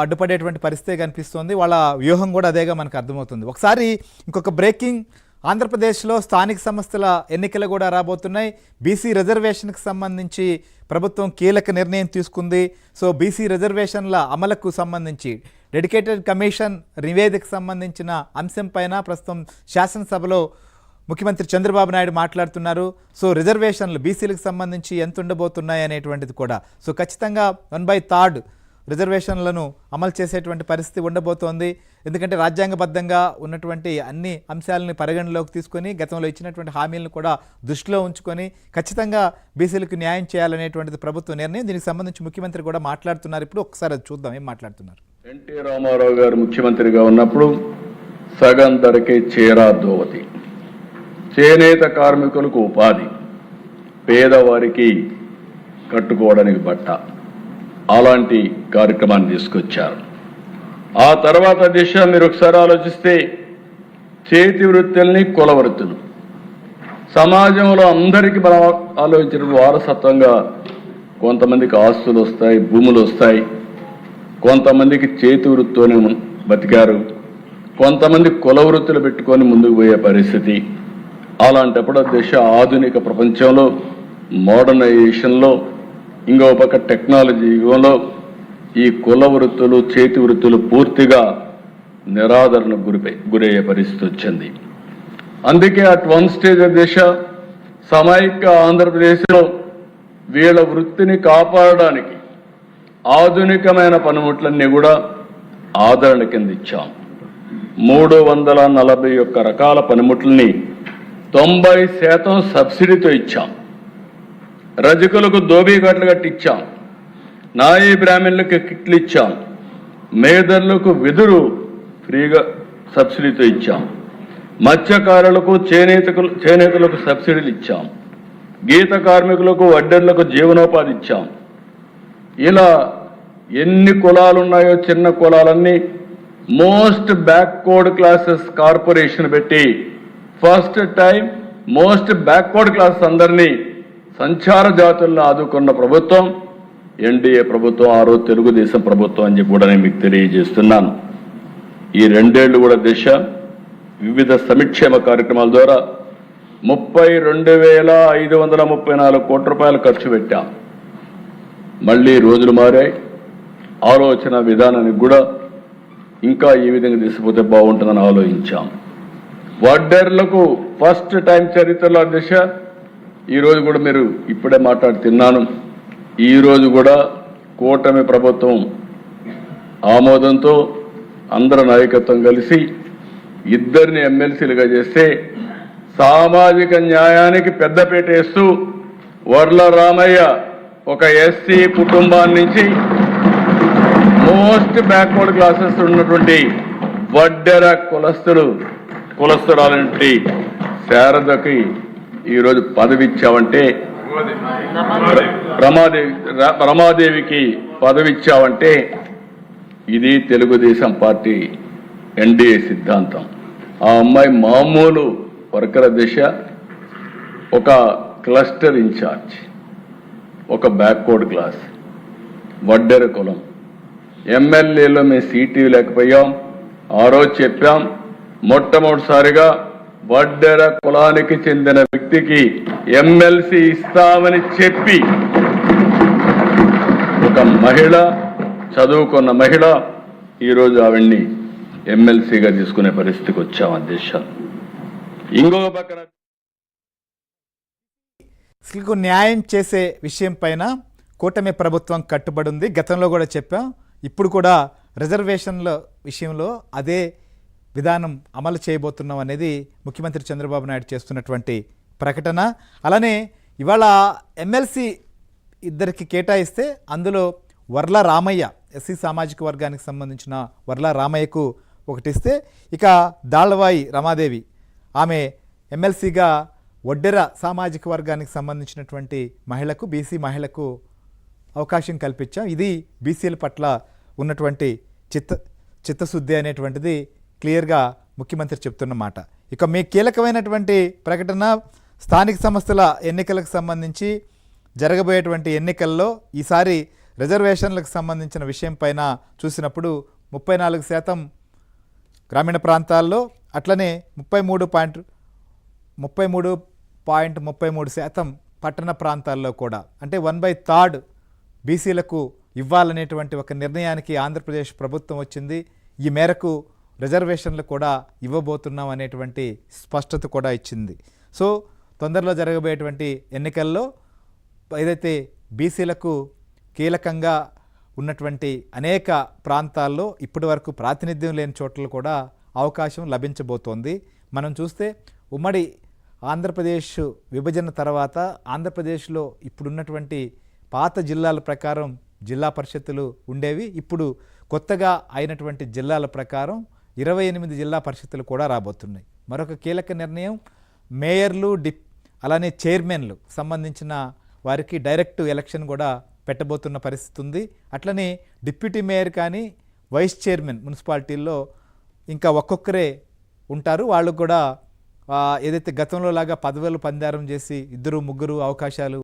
అడ్డుపడేటువంటి పరిస్థితి కనిపిస్తోంది. వాళ్ళ వ్యూహం కూడా అదేగా మనకు అర్థమవుతుంది. ఒకసారి ఇంకొక బ్రేకింగ్, ఆంధ్రప్రదేశ్లో స్థానిక సంస్థల ఎన్నికలు కూడా రాబోతున్నాయి. బీసీ రిజర్వేషన్కి సంబంధించి ప్రభుత్వం కీలక నిర్ణయం తీసుకుంది. సో బీసీ రిజర్వేషన్ల అమలుకు సంబంధించి డెడికేటెడ్ కమిషన్ నివేదికకు సంబంధించిన అంశం పైన ప్రస్తుతం శాసనసభలో ముఖ్యమంత్రి చంద్రబాబు నాయుడు మాట్లాడుతున్నారు. సో రిజర్వేషన్లు బీసీలకు సంబంధించి ఎంత ఉండబోతున్నాయి అనేటువంటిది కూడా, సో ఖచ్చితంగా 1/3 రిజర్వేషన్లను అమలు చేసేటువంటి పరిస్థితి ఉండబోతోంది. ఎందుకంటే రాజ్యాంగబద్ధంగా ఉన్నటువంటి అన్ని అంశాలని పరిగణలోకి తీసుకొని గతంలో ఇచ్చినటువంటి హామీలను కూడా దృష్టిలో ఉంచుకొని ఖచ్చితంగా బీసీలకు న్యాయం చేయాలనేటువంటిది ప్రభుత్వ నిర్ణయం. దీనికి సంబంధించి ముఖ్యమంత్రి కూడా మాట్లాడుతున్నారు. ఇప్పుడు ఒకసారి అది చూద్దాం ఏం మాట్లాడుతున్నారు. ఎన్టీ రామారావు గారు ముఖ్యమంత్రిగా ఉన్నప్పుడు సగం ధరకే చీరా దోవతి, చేనేత కార్మికులకు ఉపాధి, పేదవారికి కట్టుకోవడానికి బట్ట, అలాంటి కార్యక్రమాన్ని తీసుకొచ్చారు. ఆ తర్వాత దిశ మీరు ఒకసారి ఆలోచిస్తే చేతి వృత్తుల్ని, కుల వృత్తులు సమాజంలో అందరికీ మనం ఆలోచించిన వారసత్వంగా కొంతమందికి ఆస్తులు వస్తాయి, భూములు వస్తాయి, కొంతమందికి చేతి వృత్తిని బతికారు, కొంతమంది కుల వృత్తులు పెట్టుకొని ముందుకు పోయే పరిస్థితి. అలాంటప్పుడు దిశ ఆధునిక ప్రపంచంలో మోడర్నైజేషన్లో ఇంకో పక్క టెక్నాలజీ యుగంలో ఈ కుల వృత్తులు, చేతి వృత్తులు పూర్తిగా నిరాదరణకు గురయ్యే పరిస్థితి వచ్చింది. అందుకే అట్ వన్ స్టేజ్ దిశ సమైక్య ఆంధ్రప్రదేశ్లో వీళ్ళ వృత్తిని కాపాడడానికి ఆధునికమైన పనిముట్లన్నీ కూడా ఆదరణ కింద ఇచ్చాం. 341 రకాల పనిముట్లని 90% సబ్సిడీతో ఇచ్చాం. రజకులకు దోబీ కట్లు కట్టించాం, నాయీ బ్రాహ్మణులకు కిట్లు ఇచ్చాం, మేదర్లకు వెదురు ఫ్రీగా సబ్సిడీతో ఇచ్చాం, మత్స్యకారులకు చేనేతలకు సబ్సిడీలు ఇచ్చాం, గీత కార్మికులకు వడ్డర్లకు జీవనోపాధి ఇచ్చాం. ఇలా ఎన్ని కులాలు ఉన్నాయో చిన్న కులాలన్నీ మోస్ట్ బ్యాక్వర్డ్ క్లాసెస్ కార్పొరేషన్ పెట్టి first time most backward classes అందరినీ సంచార జాతులను ఆదుకున్న ప్రభుత్వం ఎన్డీఏ ప్రభుత్వం, ఆ రోజు తెలుగుదేశం ప్రభుత్వం అని చెప్పి కూడా నేను మీకు తెలియజేస్తున్నాను. ఈ 2 ఏళ్లు కూడా దిశ వివిధ సంక్షేమ కార్యక్రమాల ద్వారా 32,534 కోట్ల రూపాయలు ఖర్చు పెట్టాం. మళ్ళీ రోజులు మారాయి, ఆలోచన విధానానికి కూడా ఇంకా ఈ విధంగా తీసుకుపోతే బాగుంటుందని ఆలోచించాం. వడ్డర్లకు ఫస్ట్ టైం చరిత్రలో దిశ ఈరోజు కూడా మీరు ఇప్పుడే మాట్లాడుతున్నాను. ఈరోజు కూడా కూటమి ప్రభుత్వం ఆమోదంతో అందరి నాయకత్వం కలిసి 2 ఎమ్మెల్సీలుగా చేస్తే సామాజిక న్యాయానికి పెద్దపీట వేస్తూ వర్ల రామయ్య ఒక ఎస్సీ కుటుంబాన్ని నుంచి మోస్ట్ బ్యాక్వర్డ్ క్లాసెస్ ఉన్నటువంటి వడ్డెర కులస్తురాలంటి శారదకి ఈరోజు పదవి ఇచ్చావంటే, రమాదేవికి పదవి ఇచ్చావంటే ఇది తెలుగుదేశం పార్టీ ఎన్డీఏ సిద్ధాంతం. ఆ అమ్మాయి మామూలు వర్కర దిశ, ఒక క్లస్టర్ ఇన్ఛార్జ్, ఒక బ్యాక్వర్డ్ క్లాస్, వడ్డెర కులం. ఎమ్మెల్యేలో మేము సీటు లేకపోయాం. ఆ రోజు చెప్పాం, మొట్టమొదటిసారిగా వడ్డెర కులానికి చెందిన వ్యక్తికి ఎమ్మెల్సీ ఇస్తామని చెప్పి ఒక మహిళ, చదువుకున్న మహిళ, ఈరోజు ఆవిడ్ని ఎమ్మెల్సీగా తీసుకునే పరిస్థితికి వచ్చాం అధ్యక్ష. ఇంకొక పక్కన అసలు న్యాయం చేసే విషయం పైన కూటమి ప్రభుత్వం కట్టుబడి ఉంది. గతంలో కూడా చెప్పాం, ఇప్పుడు కూడా రిజర్వేషన్ల విషయంలో అదే విధానం అమలు చేయబోతున్నాం అనేది ముఖ్యమంత్రి చంద్రబాబు నాయుడు చేస్తున్నటువంటి ప్రకటన. అలానే ఇవాళ ఎమ్మెల్సీ 2 కేటాయిస్తే అందులో వర్ల రామయ్య, ఎస్సీ సామాజిక వర్గానికి సంబంధించిన వర్ల రామయ్యకు ఒకటిస్తే, ఇక దాళ్వాయి రమాదేవి ఆమె ఎమ్మెల్సీగా వడ్డెర సామాజిక వర్గానికి సంబంధించినటువంటి మహిళకు, బీసీ మహిళకు అవకాశం కల్పించాం. ఇది బీసీల పట్ల ఉన్నటువంటి చిత్తశుద్ధి అనేటువంటిది క్లియర్గా ముఖ్యమంత్రి చెప్తున్న మాట. ఇక మీ కీలకమైనటువంటి ప్రకటన, స్థానిక సంస్థల ఎన్నికలకు సంబంధించి జరగబోయేటువంటి ఎన్నికల్లో ఈసారి రిజర్వేషన్లకు సంబంధించిన విషయం పైన చూసినప్పుడు 34% గ్రామీణ ప్రాంతాల్లో, అట్లనే 33.33% పట్టణ ప్రాంతాల్లో కూడా, అంటే 1/3 బీసీలకు ఇవ్వాలనేటువంటి ఒక నిర్ణయానికి ఆంధ్రప్రదేశ్ ప్రభుత్వం వచ్చింది. ఈ మేరకు రిజర్వేషన్లు కూడా ఇవ్వబోతున్నాం అనేటువంటి స్పష్టత కూడా ఇచ్చింది. సో తొందరలో జరగబోయేటువంటి ఎన్నికల్లో ఏదైతే బీసీలకు కీలకంగా ఉన్నటువంటి అనేక ప్రాంతాల్లో ఇప్పటి వరకు ప్రాతినిధ్యం లేని చోట్ల కూడా అవకాశం లభించబోతోంది. మనం చూస్తే ఉమ్మడి ఆంధ్రప్రదేశ్ విభజన తర్వాత ఆంధ్రప్రదేశ్లో ఇప్పుడున్నటువంటి పాత జిల్లాల ప్రకారం జిల్లా పరిషత్తులు ఉండేవి. ఇప్పుడు కొత్తగా అయినటువంటి జిల్లాల ప్రకారం 28 జిల్లా పరిషత్తులు కూడా రాబోతున్నాయి. మరొక కీలక నిర్ణయం, మేయర్లు అలానే చైర్మన్లు సంబంధించిన వారికి డైరెక్ట్ ఎలక్షన్ కూడా పెట్టబోతున్న పరిస్థితి ఉంది. అట్లనే డిప్యూటీ మేయర్ కానీ వైస్ చైర్మన్ మున్సిపాలిటీల్లో ఇంకా ఒక్కొక్కరే ఉంటారు. వాళ్ళు కూడా ఏదైతే గతంలో లాగా పదవులు పందారం చేసి 2-3 అవకాశాలు